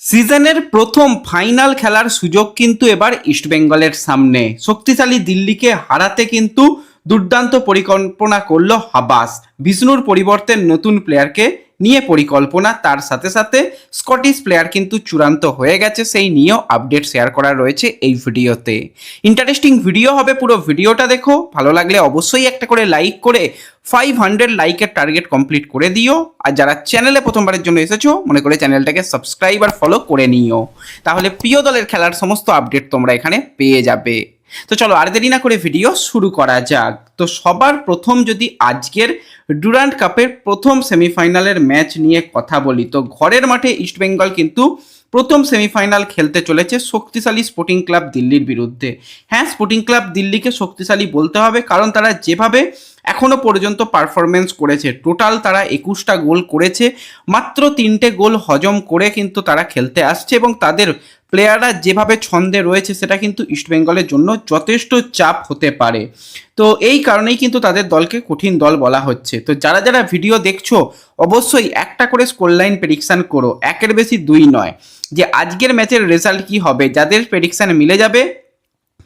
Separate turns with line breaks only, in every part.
সিজনের প্রথম ফাইনাল খেলার সুযোগ কিন্তু এবার ইস্টবেঙ্গলের সামনে। শক্তিশালী দিল্লিকে হারাতে কিন্তু দুর্দান্ত পরিকল্পনা করলো হাবাস। বিষ্ণুর পরিবর্তে নতুন প্লেয়ারকে নিয়ে পরিকল্পনা, তার সাথে সাথে স্কটিশ প্লেয়ার কিন্তু চূড়ান্ত হয়ে গেছে, সেই নিয়েও আপডেট শেয়ার করা রয়েছে এই ভিডিওতে। ইন্টারেস্টিং ভিডিও হবে, পুরো ভিডিওটা দেখো। ভালো লাগলে অবশ্যই একটা করে লাইক করে 500 লাইকের টার্গেট কমপ্লিট করে দিও। আর যারা চ্যানেলে প্রথমবারের জন্য এসেছো, মনে করে চ্যানেলটাকে সাবস্ক্রাইব আর ফলো করে নিও, তাহলে প্রিয় দলের খেলার সমস্ত আপডেট তোমরা এখানে পেয়ে যাবে। তো চলো আর দেরি না করে ভিডিও শুরু করা যাক। তো সবার প্রথম যদি আজকের ডুরান্ড কাপের প্রথম সেমিফাইনালের ম্যাচ নিয়ে কথা বলি, তো ঘরের মাঠে ইস্টবেঙ্গল কিন্তু প্রথম সেমিফাইনাল খেলতে চলেছে শক্তিশালী স্পোর্টিং ক্লাব দিল্লির বিরুদ্ধে। হ্যাঁ, স্পোর্টিং ক্লাব দিল্লিকে শক্তিশালী বলতে হবে, কারণ তারা যেভাবে এখনো পর্যন্ত পারফরমেন্স করেছে, টোটাল তারা 21টা গোল করেছে, মাত্র 3টে গোল হজম করে কিন্তু তারা খেলতে আসছে, এবং তাদের প্লেয়াররা যেভাবে ছন্দে রয়েছে সেটা কিন্তু ইস্টবেঙ্গলের জন্য যথেষ্ট চাপ হতে পারে। তো এই কারণেই কিন্তু তাদের দলকে কঠিন দল বলা হচ্ছে। তো যারা যারা ভিডিও দেখছো, অবশ্যই একটা করে স্কোর লাইন প্রেডিকশান করো, একের বেশি দুই নয়, যে আজকের ম্যাচের রেজাল্ট কি হবে। যাদের প্রেডিকশান মিলে যাবে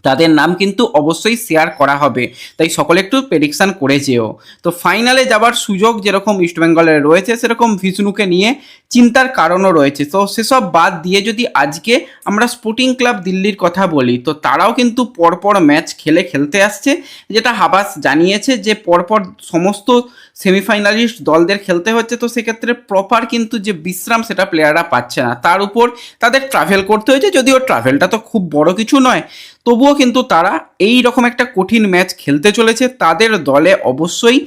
তাদের নাম কিন্তু অবশ্যই শেয়ার করা হবে, তাই সকলে একটু প্রেডিকশান করে যেও। তো ফাইনালে যাবার সুযোগ যেরকম ইস্টবেঙ্গলের রয়েছে, সেরকম বিষ্ণুকে নিয়ে চিন্তার কারণও রয়েছে। তো সেসব বাদ দিয়ে যদি আজকে আমরা স্পোর্টিং ক্লাব দিল্লির কথা বলি, তো তারাও কিন্তু পরপর ম্যাচ খেলতে আসছে, যেটা হাবাস জানিয়েছে যে পরপর সমস্ত সেমিফাইনালিস্ট দলদের খেলতে হচ্ছে। তো সেক্ষেত্রে প্রপার কিন্তু যে বিশ্রাম সেটা প্লেয়াররা পাচ্ছে না, তার উপর তাদের ট্রাভেল করতে হয়েছে, যদিও ট্রাভেলটা তো খুব বড় কিছু নয়, তবুও কিন্তু তারা এই রকম একটা কঠিন ম্যাচ খেলতে চলেছে। তাদের দলে অবশ্যই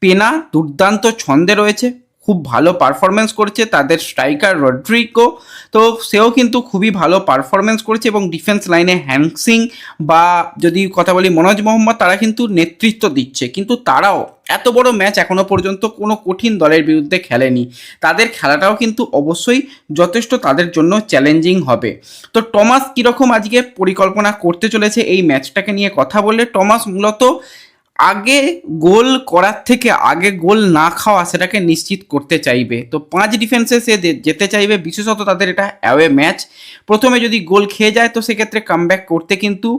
পেনা দুর্দান্ত ছন্দে রয়েছে, খুব ভালো পারফরমেন্স করছে। তাদের স্ট্রাইকার রড্রিগো, তো সেও কিন্তু খুবই ভালো পারফরমেন্স করছে, এবং ডিফেন্স লাইনে হ্যাংসিং বা যদি কথা বলি মনোজ মোহাম্মদ, তারা কিন্তু নেতৃত্ব দিচ্ছে। কিন্তু তারাও এত বড় ম্যাচ এখনো পর্যন্ত কোনো কঠিন দলের বিরুদ্ধে খেলেনি, তাদের খেলাটাও কিন্তু অবশ্যই যথেষ্ট তাদের জন্য চ্যালেঞ্জিং হবে। তো টমাস কীরকম আজকে পরিকল্পনা করতে চলেছে এই ম্যাচটাকে নিয়ে কথা বললে, টমাস মূলত আগে গোল করার থেকে আগে গোল না খাওয়া সেটাকে নিশ্চিত করতে চাইবে। তো 5 ডিফেন্সে সে যেতে চাইবে, বিশেষত তাদের এটা অ্যাওয়ে ম্যাচ। প্রথমে যদি গোল খেয়ে যায় তো সেক্ষেত্রে কামব্যাক করতে কিন্তু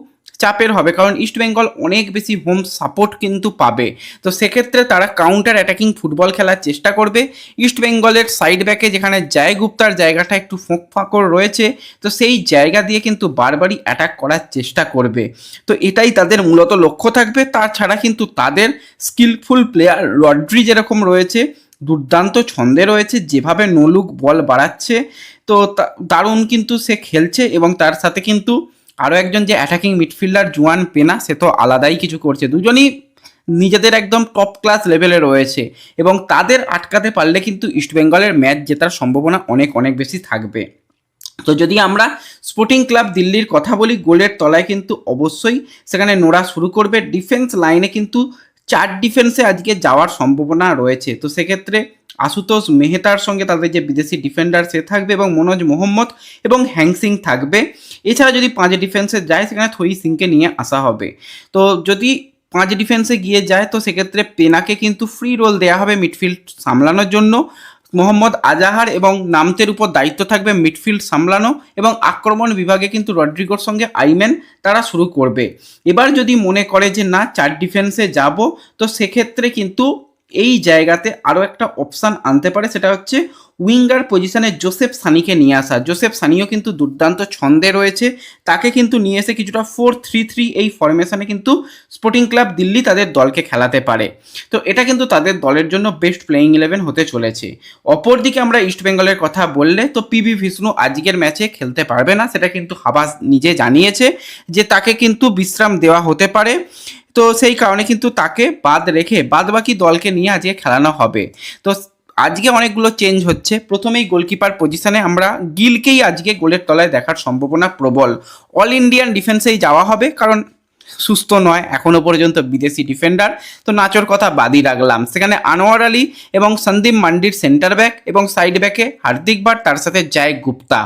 চাপের হবে, কারণ ইস্টবেঙ্গল অনেক বেশি হোম সাপোর্ট কিন্তু পাবে। তো সেক্ষেত্রে তারা কাউন্টার অ্যাটাকিং ফুটবল খেলার চেষ্টা করবে। ইস্টবেঙ্গলের সাইড ব্যাকে যেখানে জয় গুপ্তার জায়গাটা একটু ফাঁকর রয়েছে, তো সেই জায়গা দিয়ে কিন্তু বারবারই অ্যাটাক করার চেষ্টা করবে। তো এটাই তাদের মূলত লক্ষ্য থাকবে। তাছাড়া কিন্তু তাদের স্কিলফুল প্লেয়ার রড্রি যেরকম রয়েছে, দুর্দান্ত ছন্দে রয়েছে, যেভাবে নলুক বল বাড়াচ্ছে, তো দারুণ কিন্তু সে খেলছে। এবং তার সাথে কিন্তু আরও একজন যে অ্যাটাকিং মিডফিল্ডার জুয়ান পেনা, সে তো আলাদাই কিছু করছে। দুজনই নিজেদের একদম টপ ক্লাস লেভেলে রয়েছে, এবং তাদের আটকাতে পারলে কিন্তু ইস্টবেঙ্গলের ম্যাচ জেতার সম্ভাবনা অনেক অনেক বেশি থাকবে। তো যদি আমরা স্পোর্টিং ক্লাব দিল্লির কথা বলি, গোলের তলায় কিন্তু অবশ্যই সেখানে নোড়া শুরু করবে। ডিফেন্স লাইনে কিন্তু 4 ডিফেন্সে আজকে যাওয়ার সম্ভাবনা রয়েছে। তো সেক্ষেত্রে আশুতোষ মেহতার সঙ্গে তাদের যে বিদেশি ডিফেন্ডার সে থাকবে, এবং মনোজ মোহাম্মদ এবং হ্যাংসিং থাকবে। এছাড়া যদি 5 ডিফেন্সে যায়, সেখানে থই সিংকে নিয়ে আসা হবে। তো যদি 5 ডিফেন্সে গিয়ে যায়, তো সেক্ষেত্রে পেনাকে কিন্তু ফ্রি রোল দেওয়া হবে মিডফিল্ড সামলানোর জন্য। মোহাম্মদ আজাহার এবং নামতের উপর দায়িত্ব থাকবে মিডফিল্ড সামলানো, এবং আক্রমণ বিভাগে কিন্তু রড্রিগোর সঙ্গে আইম্যান তারা শুরু করবে। এবার যদি মনে করে যে না 4 ডিফেন্সে যাব, তো সেক্ষেত্রে কিন্তু এই জায়গাতে আরও একটা অপশান আনতে পারে, সেটা হচ্ছে উইঙ্গার পজিশনে জোসেফ সানিকে নিয়ে আসা। জোসেফ সানিও কিন্তু দুর্দান্ত ছন্দে রয়েছে, তাকে কিন্তু নিয়ে এসে কিছুটা 4-3-3 এই ফরমেশনে কিন্তু স্পোর্টিং ক্লাব দিল্লি তাদের দলকে খেলাতে পারে। তো এটা কিন্তু তাদের দলের জন্য বেস্ট প্লেয়িং 11 হতে চলেছে। অপরদিকে আমরা ইস্টবেঙ্গলের কথা বললে, তো পিবি বিষ্ণু আজকের ম্যাচে খেলতে পারবে না, সেটা কিন্তু হাবাস নিজে জানিয়েছে যে তাকে কিন্তু বিশ্রাম দেওয়া হতে পারে। তো সেই কারণে কিন্তু তাকে বাদ রেখে বাদ বাকি দলকে নিয়ে আজকে খেলানো হবে। তো আজকে অনেকগুলো চেঞ্জ হচ্ছে। প্রথমেই গোলকিপার পজিশনে আমরা গিলকেই আজকে গোলের তলায় দেখার সম্ভাবনা প্রবল। অল ইন্ডিয়ান ডিফেন্সেই যাওয়া হবে, কারণ সুস্থ নয় এখনো পর্যন্ত বিদেশি ডিফেন্ডার। তো নাচোর কথা বাদই রাখলাম, সেখানে আনোয়ার আলী এবং সন্দীপ মান্ডির সেন্টার ব্যাক, এবং সাইড ব্যাকে হার্দিক ভাট, তার সাথে জয় গুপ্তা।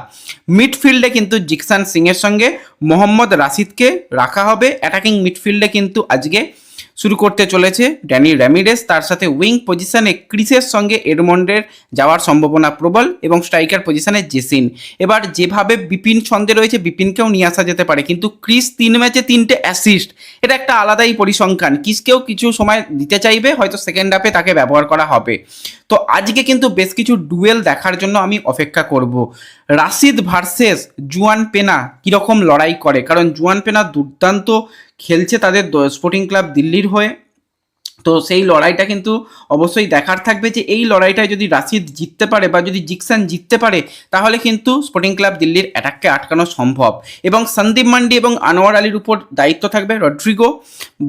মিডফিল্ডে কিন্তু জিকসান সিংয়ের সঙ্গে মোহাম্মদ রাশিদকে রাখা হবে। অ্যাটাকিং মিডফিল্ডে কিন্তু আজকে শুরু করতে চলেছে ড্যানি র্যামিরেস। তার সাথে উইং পজিশনে ক্রিসের সঙ্গে এডমন্ডের যাওয়ার সম্ভাবনা প্রবল এবং স্ট্রাইকার পজিশনে জেসিন। এবার যেভাবে বিপিন ছন্দে রয়েছে বিপিনকেও নিয়ে আসা যেতে পারে, কিন্তু ক্রিস 3 ম্যাচে 3টে অ্যাসিস্ট, এটা একটা আলাদাই পরিসংখ্যান। ক্রিসকেও কিছু সময় দিতে চাইবে, হয়তো সেকেন্ড হাফে তাকে ব্যবহার করা হবে। তো আজকে কিন্তু বেশ কিছু ডুয়েল দেখার জন্য আমি অপেক্ষা করব। রাশিদ ভার্সেস জুয়ান পেনা কীরকম লড়াই করে, কারণ জুয়ান পেনা দুর্দান্ত খেলছে তাদের স্পোর্টিং ক্লাব দিল্লির হয়ে। তো সেই লড়াইটা কিন্তু অবশ্যই দেখার থাকবে যে এই লড়াইটায় যদি রাশিদ জিততে পারে বা যদি জিকসান জিততে পারে তাহলে কিন্তু স্পোর্টিং ক্লাব দিল্লির অ্যাটাককে আটকানো সম্ভব। এবং সন্দীপ মান্ডি এবং আনোয়ার আলীর উপর দায়িত্ব থাকবে রড্রিগো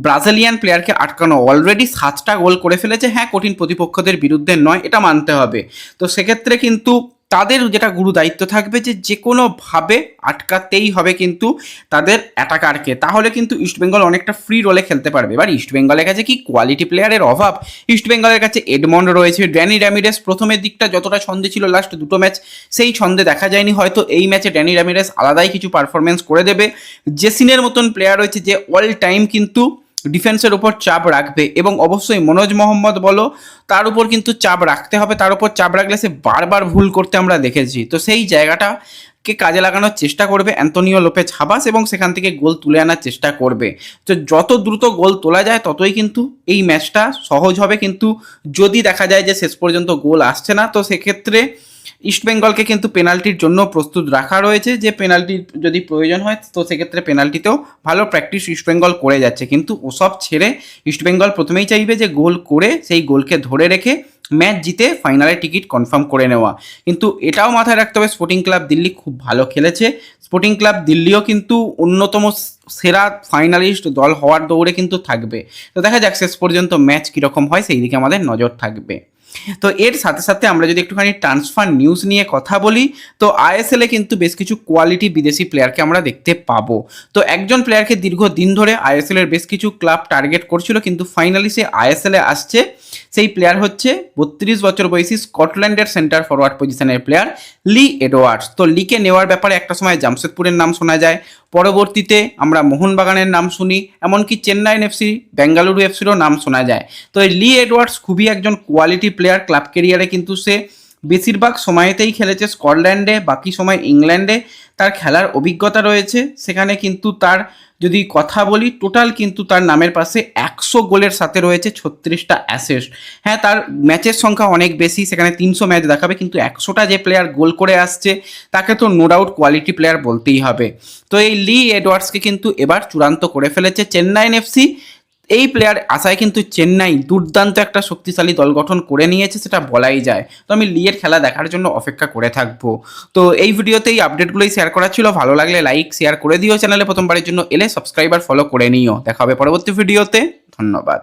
ব্রাজিলিয়ান প্লেয়ারকে আটকানো। অলরেডি 7টা গোল করে ফেলেছে, হ্যাঁ কঠিন প্রতিপক্ষদের বিরুদ্ধে নয়, এটা মানতে হবে। তো সেক্ষেত্রে কিন্তু তাদের যেটা গুরু দায়িত্ব থাকবে যে কোনোভাবে আটকাতেই হবে কিন্তু তাদের অ্যাটাকারকে, তাহলে কিন্তু ইস্টবেঙ্গল অনেকটা ফ্রি রোলে খেলতে পারবে। এবার ইস্টবেঙ্গলের কাছে কি কোয়ালিটি প্লেয়ারের অভাব? ইস্টবেঙ্গলের কাছে এডমন্ড রয়েছে, ড্যানি র্যামিরেস প্রথমের দিকটা যতটা ছন্দে ছিল লাস্ট 2টো ম্যাচ সেই ছন্দে দেখা যায়নি, হয়তো এই ম্যাচে ড্যানি র্যামিরেস আলাদাই কিছু পারফরমেন্স করে দেবে। জেসিনের মতন প্লেয়ার রয়েছে যে অল টাইম কিন্তু ডিফেন্সের উপর চাপ রাখবে, এবং অবশ্যই মনোজ মোহাম্মদ বলো তার উপর কিন্তু চাপ রাখতে হবে, তার উপর চাপ রাখলে সে বারবার ভুল করতে আমরা দেখেছি। তো সেই জায়গাটাকে কাজে লাগানোর চেষ্টা করবে অ্যান্তোনিও লোপেজ হাবাস এবং সেখান থেকে গোল তুলে আনার চেষ্টা করবে। তো যত দ্রুত গোল তোলা যায় ততই কিন্তু এই ম্যাচটা সহজ হবে, কিন্তু যদি দেখা যায় যে শেষ পর্যন্ত গোল আসছে না তো সেক্ষেত্রে ইস্টবেঙ্গলকে কিন্তু পেনাল্টির জন্য প্রস্তুত রাখা রয়েছে, যে পেনাল্টি যদি প্রয়োজন হয় তো সেক্ষেত্রে পেনাল্টিতেও ভালো প্র্যাকটিস ইস্টবেঙ্গল করে যাচ্ছে। কিন্তু ওসব ছেড়ে ইস্টবেঙ্গল প্রথমেই চাইবে যে গোল করে সেই গোলকে ধরে রেখে ম্যাচ জিতে ফাইনালে টিকিট কনফার্ম করে নেওয়া। কিন্তু এটাও মাথায় রাখতে হবে স্পোর্টিং ক্লাব দিল্লি খুব ভালো খেলেছে, স্পোর্টিং ক্লাব দিল্লিও কিন্তু অন্যতম সেরা ফাইনালিস্ট দল হওয়ার দৌড়ে কিন্তু থাকবে। তো দেখা যাক শেষ পর্যন্ত ম্যাচ কীরকম হয়, সেই দিকে আমাদের নজর থাকবে। তো এর সাথে সাথে আমরা যদি একটুখানি ট্রান্সফার নিউজ নিয়ে কথা বলি, তো আইএসএলে কিন্তু বেশ কিছু কোয়ালিটি বিদেশি প্লেয়ারকে আমরা দেখতে পাবো। তো একজন প্লেয়ারকে দীর্ঘদিন ধরে আইএসএলের বেশ কিছু ক্লাব টার্গেট করছিল, কিন্তু ফাইনালি সে আইএসএলে আসছে। সেই প্লেয়ার হচ্ছে 32 বছর বয়সী স্কটল্যান্ডের সেন্টার ফরওয়ার্ড পজিশনের প্লেয়ার লি এডওয়ার্ডস। তো লিকে নেওয়ার ব্যাপারে একটা সময় জামশেদপুরের নাম শোনা যায়, পরবর্তীতে আমরা মোহনবাগানের নাম শুনি, এমনকি চেন্নাইন এফসি, বেঙ্গালুরু এফসিরও নাম শোনা যায়। তো এই লি এডওয়ার্ডস খুবই একজন কোয়ালিটি প্লেয়ার। ক্লাব কেরিয়ারে কিন্তু সে বেশিরভাগ সময়তেই খেলেছে স্কটল্যান্ডে, বাকি সময় ইংল্যান্ডে তার খেলার অভিজ্ঞতা রয়েছে। সেখানে কিন্তু তার যদি কথা বলি টোটাল কিন্তু তার নামের পাশে 100 গোলের সাথে রয়েছে 36টা অ্যাসিস্ট। হ্যাঁ তার ম্যাচের সংখ্যা অনেক বেশি, সেখানে 300 ম্যাচ দেখাবে, কিন্তু 100টা যে প্লেয়ার গোল করে আসছে তাকে তো নো ডাউট কোয়ালিটি প্লেয়ার বলতেই হবে। তো এই লি এডওয়ার্ডসকে কিন্তু এবার চূড়ান্ত করে ফেলেছে চেন্নাইন এফসি। এই প্লেয়ার আশায় কিন্তু চেন্নাই দুর্দান্ত একটা শক্তিশালী দল গঠন করে নিয়েছে, সেটা বলাই যায়। তো আমি লিয়ের খেলা দেখার জন্য অপেক্ষা করে থাকবো। তো এই ভিডিওতে এই আপডেটগুলোই শেয়ার করা ছিল, ভালো লাগলে লাইক শেয়ার করে দিও, চ্যানেলে প্রথমবারের জন্য এলে সাবস্ক্রাইব আর ফলো করে নিও। দেখা হবে পরবর্তী ভিডিওতে, ধন্যবাদ।